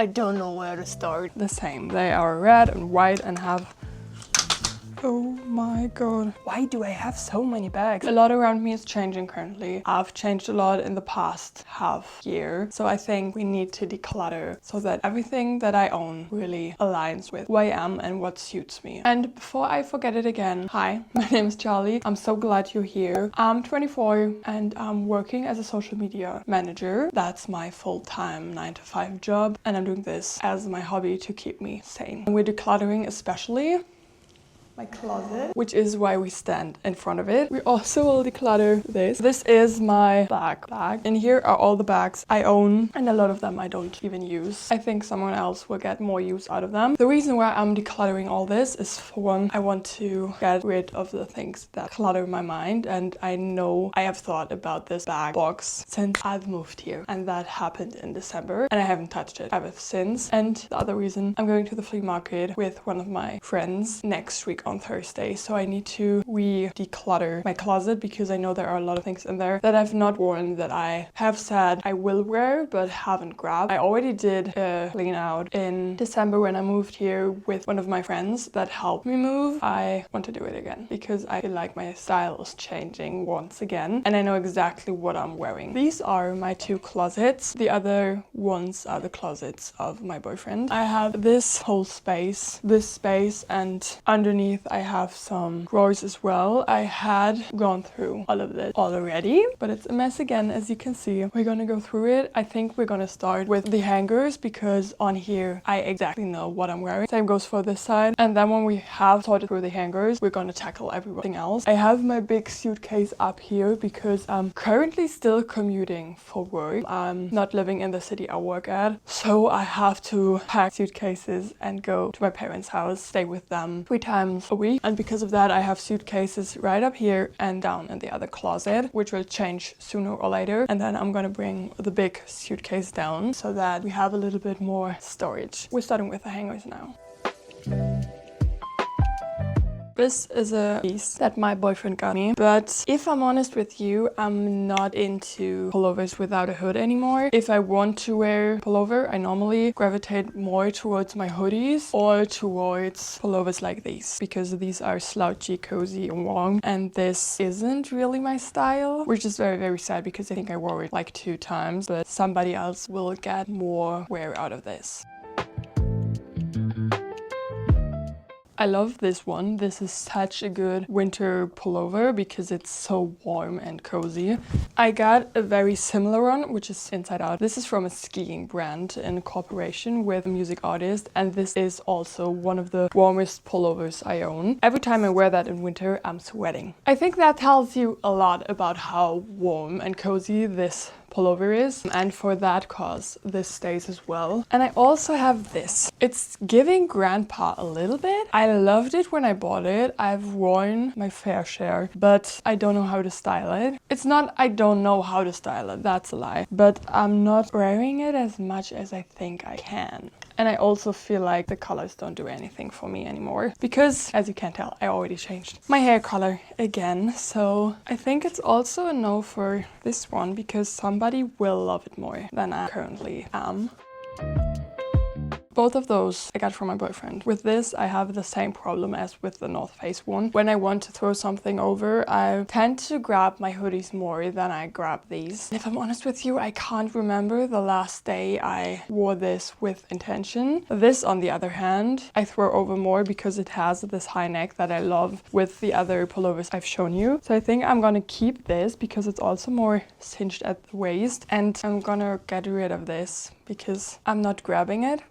I don't know where to start. The same. They are red and white and have... Oh my god. Why do I have so many bags? A lot around me is changing currently. I've changed a lot in the past half year. So I think we need to declutter so that everything that I own really aligns with who I am and what suits me. And before I forget it again, hi, my name is Charlie. I'm so glad you're here. I'm 24 and I'm working as a social media manager. That's my full-time 9-to-5 job. And I'm doing this as my hobby to keep me sane. And we're decluttering especially my closet, which is why we stand in front of it. We also will declutter this. This is my bag. And here are all the bags I own, and a lot of them I don't even use. I think someone else will get more use out of them. The reason why I'm decluttering all this is, for one, I want to get rid of the things that clutter my mind, and I know I have thought about this bag box since I've moved here, and that happened in December, and I haven't touched it ever since. And the other reason, I'm going to the flea market with one of my friends next week on Thursday, so I need to declutter my closet because I know there are a lot of things in there that I've not worn that I have said I will wear but haven't grabbed. I already did a clean out in December when I moved here with one of my friends that helped me move. I want to do it again because I feel like my style is changing once again and I know exactly what I'm wearing. These are my two closets. The other ones are the closets of my boyfriend. I have this whole space, this space, and underneath I have some drawers as well. I had gone through all of this already, but it's a mess again, as you can see. We're gonna go through it. I think we're gonna start with the hangers because on here I exactly know what I'm wearing. Same goes for this side. And then when we have sorted through the hangers, we're gonna tackle everything else. I have my big suitcase up here because I'm currently still commuting for work. I'm not living in the city I work at, so I have to pack suitcases and go to my parents' house, stay with them 3 times a week. And because of that, I have suitcases right up here and down in the other closet, which will change sooner or later. And then I'm gonna bring the big suitcase down so that we have a little bit more storage. We're starting with the hangers now. This is a piece that my boyfriend got me, but if I'm honest with you, I'm not into pullovers without a hood anymore. If I want to wear pullover, I normally gravitate more towards my hoodies or towards pullovers like these, because these are slouchy, cozy, and warm, and this isn't really my style, which is very, very sad because I think I wore it like 2 times, but somebody else will get more wear out of this. I love this one. This is such a good winter pullover because it's so warm and cozy. I got a very similar one, which is inside out. This is from a skiing brand in cooperation with a music artist, and this is also one of the warmest pullovers I own. Every time I wear that in winter, I'm sweating. I think that tells you a lot about how warm and cozy this pullover is, and for that cause this stays as well. And I also have this. It's giving grandpa a little bit. I loved it when I bought it. I've worn my fair share, but I don't know how to style it. It's not I don't know how to style it, that's a lie, but I'm not wearing it as much as I think I can. And I also feel like the colors don't do anything for me anymore because, as you can tell, I already changed my hair color again. So I think it's also a no for this one because somebody will love it more than I currently am. Both of those I got from my boyfriend. With this, I have the same problem as with the North Face one. When I want to throw something over, I tend to grab my hoodies more than I grab these. If I'm honest with you, I can't remember the last day I wore this with intention. This, on the other hand, I throw over more because it has this high neck that I love with the other pullovers I've shown you. So I think I'm gonna keep this because it's also more cinched at the waist, and I'm gonna get rid of this because I'm not grabbing it.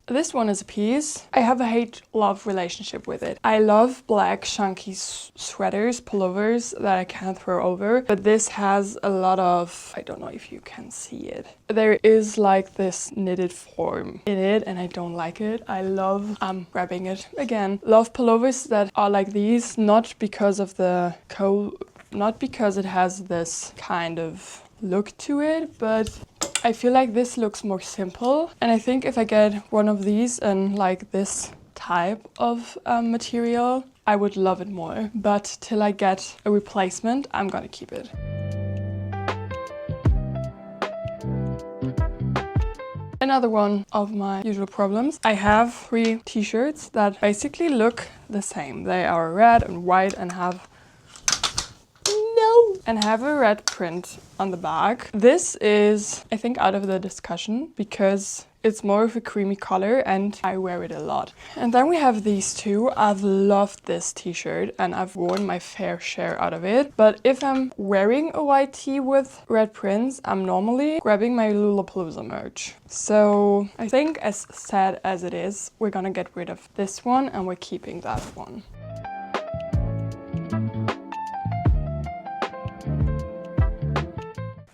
This one is a piece. I have a hate-love relationship with it. I love black chunky sweaters, pullovers that I can't throw over, but this has a lot of, I don't know if you can see it. There is like this knitted form in it and I don't like it. I love, I'm grabbing it again. Love pullovers that are like these, not because of the not because it has this kind of look to it, but I feel like this looks more simple, and I think if I get one of these and like this type of material, I would love it more. But till I get a replacement, I'm gonna keep it. Another one of my usual problems. I have 3 t-shirts that basically look the same. They are red and white and have a red print on the back. This is, I think, out of the discussion because it's more of a creamy color and I wear it a lot. And then we have these 2. I've loved this t-shirt and I've worn my fair share out of it. But if I'm wearing a white tee with red prints, I'm normally grabbing my Lollapalooza merch. So I think, as sad as it is, we're gonna get rid of this one and we're keeping that one.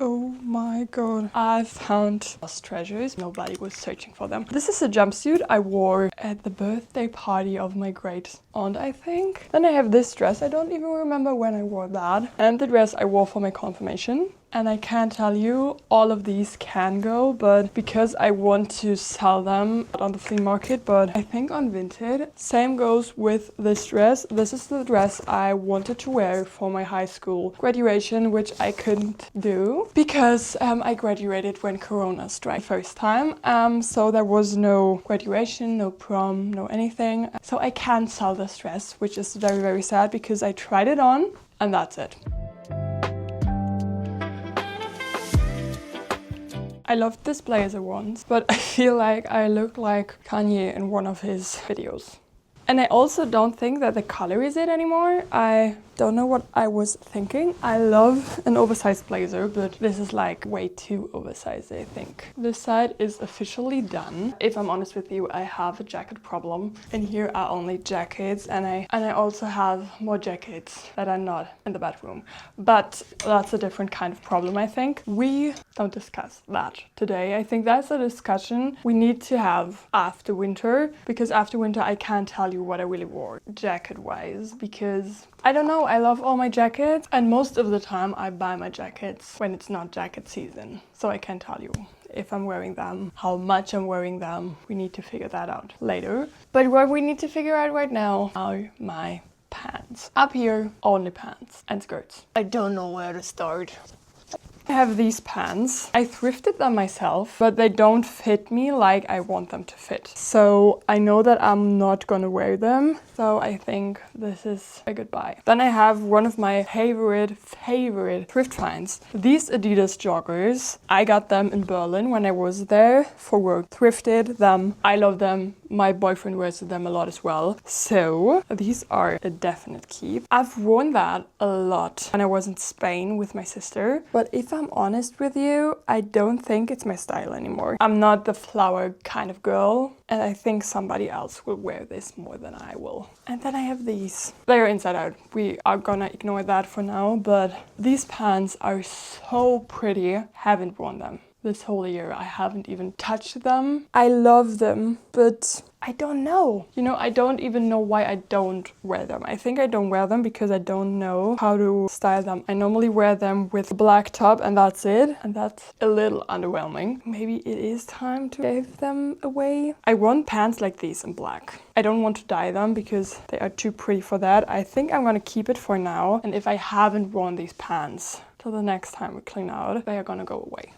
Oh my god. I found lost treasures. Nobody was searching for them. This is a jumpsuit I wore at the birthday party of my great aunt, I think. Then I have this dress. I don't even remember when I wore that. And the dress I wore for my confirmation. And I can't tell you, all of these can go, but because I want to sell them on the flea market, but I think on Vinted. Same goes with this dress. This is the dress I wanted to wear for my high school graduation, which I couldn't do because I graduated when Corona struck the first time. So there was no graduation, no prom, no anything. So I can't sell this dress, which is very, very sad because I tried it on and that's it. I loved this blazer once, but I feel like I look like Kanye in one of his videos. And I also don't think that the color is it anymore. I don't know what I was thinking. I love an oversized blazer, but this is like way too oversized, I think. This side is officially done. If I'm honest with you, I have a jacket problem. And here are only jackets, and I also have more jackets that are not in the bedroom. But that's a different kind of problem, I think. We don't discuss that today. I think that's a discussion we need to have after winter, because after winter I can't tell you what I really wore jacket-wise, because I don't know, I love all my jackets, and most of the time I buy my jackets when it's not jacket season. So I can't tell you if I'm wearing them, how much I'm wearing them. We need to figure that out later. But what we need to figure out right now are my pants. Up here, only pants and skirts. I don't know where to start. I have these pants. I thrifted them myself, but they don't fit me like I want them to fit. So I know that I'm not gonna wear them. So I think this is a goodbye. Then I have one of my favorite thrift finds. These Adidas joggers. I got them in Berlin when I was there for work. Thrifted them. I love them. My boyfriend wears them a lot as well. So these are a definite keep. I've worn that a lot when I was in Spain with my sister. But if I'm honest with you, I don't think it's my style anymore. I'm not the flower kind of girl. And I think somebody else will wear this more than I will. And then I have these. They are inside out. We are gonna ignore that for now. But these pants are so pretty. Haven't worn them this whole year. I haven't even touched them. I love them, but I don't know. You know, I don't even know why I don't wear them. I think I don't wear them because I don't know how to style them. I normally wear them with a black top and that's it. And that's a little underwhelming. Maybe it is time to give them away. I want pants like these in black. I don't want to dye them because they are too pretty for that. I think I'm gonna keep it for now. And if I haven't worn these pants till the next time we clean out, they are gonna go away.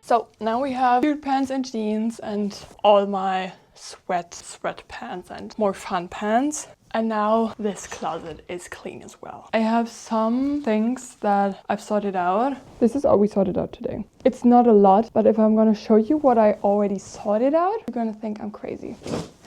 So now we have cute pants and jeans and all my sweat pants and more fun pants. And now this closet is clean as well. I have some things that I've sorted out. This is all we sorted out today. It's not a lot, but if I'm gonna show you what I already sorted out, you're gonna think I'm crazy.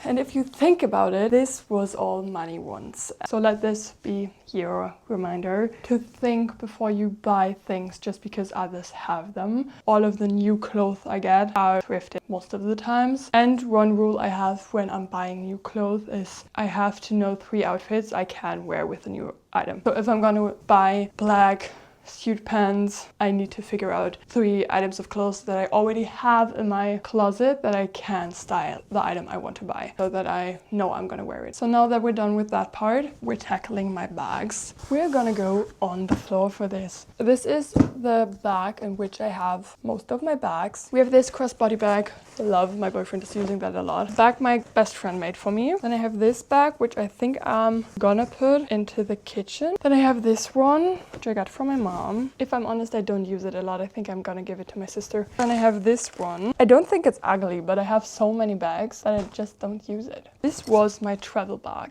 And if you think about it, this was all money once. So let this be your reminder to think before you buy things just because others have them. All of the new clothes I get are thrifted most of the times. And one rule I have when I'm buying new clothes is I have to know 3 outfits I can wear with a new item. So if I'm gonna buy black suit pants, I need to figure out 3 items of clothes that I already have in my closet that I can style the item I want to buy so that I know I'm gonna wear it. So now that we're done with that part, we're tackling my bags. We're gonna go on the floor for this. This is the bag in which I have most of my bags. We have this crossbody bag. I love, my boyfriend is using that a lot. Bag my best friend made for me. Then I have this bag, which I think I'm gonna put into the kitchen. Then I have this one, which I got from my mom. mom. If I'm honest, I don't use it a lot. I think I'm gonna give it to my sister. Then I have this one. I don't think it's ugly, but I have so many bags that I just don't use it. This was my travel bag.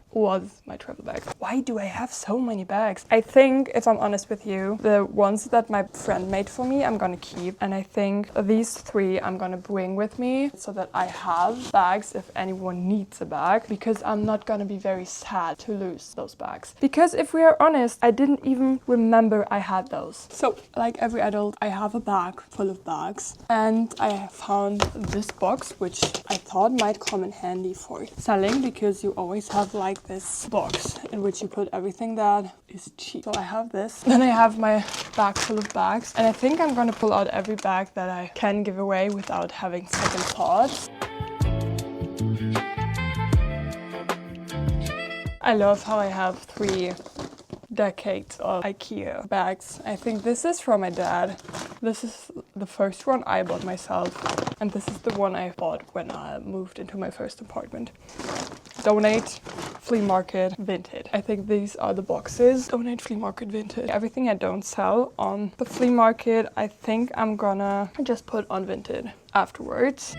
Why do I have so many bags? I think, if I'm honest with you, the ones that my friend made for me, I'm gonna keep. And I think these 3 I'm gonna bring with me so that I have bags if anyone needs a bag, because I'm not gonna be very sad to lose those bags. Because if we are honest, I didn't even remember I had those. So, like every adult, I have a bag full of bags. And I found this box, which I thought might come in handy for selling, because you always have like this box in which you put everything that is cheap. So I have this. Then I have my bag full of bags. And I think I'm gonna pull out every bag that I can give away without having second thoughts. I love how I have 3 decades of IKEA bags. I think this is from my dad. This is the first one I bought myself. And this is the one I bought when I moved into my first apartment. Donate, flea market, vintage. I think these are the boxes. Donate, flea market, vintage. Everything I don't sell on the flea market, I think I'm gonna just put on vintage afterwards.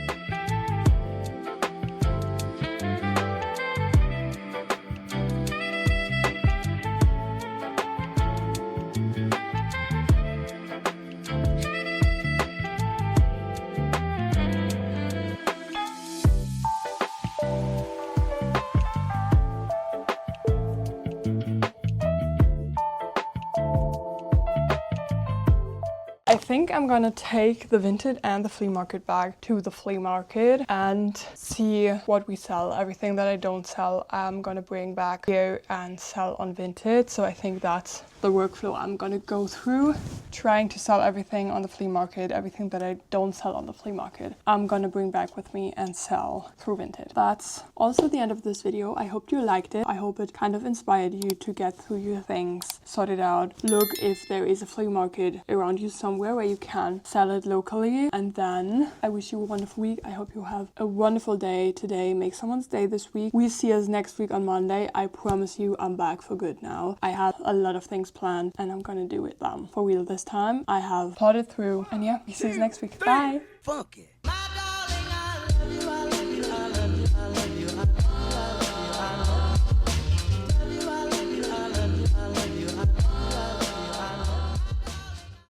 I think I'm gonna take the vintage and the flea market bag to the flea market and see what we sell. Everything that I don't sell, I'm gonna bring back here and sell on vintage. So I think that's the workflow I'm gonna go through, trying to sell everything on the flea market. Everything that I don't sell on the flea market, I'm gonna bring back with me and sell through vintage. That's also the end of this video. I hope you liked it. I hope it kind of inspired you to get through your things, sort it out, look if there is a flea market around you somewhere where you can sell it locally. And then I wish you a wonderful week. I hope you have a wonderful day today. Make someone's day this week. We see us next week on Monday. I promise you I'm back for good now. I have a lot of things planned and I'm gonna do it for real this time. I have thought it through, and yeah, we see you next week. Bye. Funky.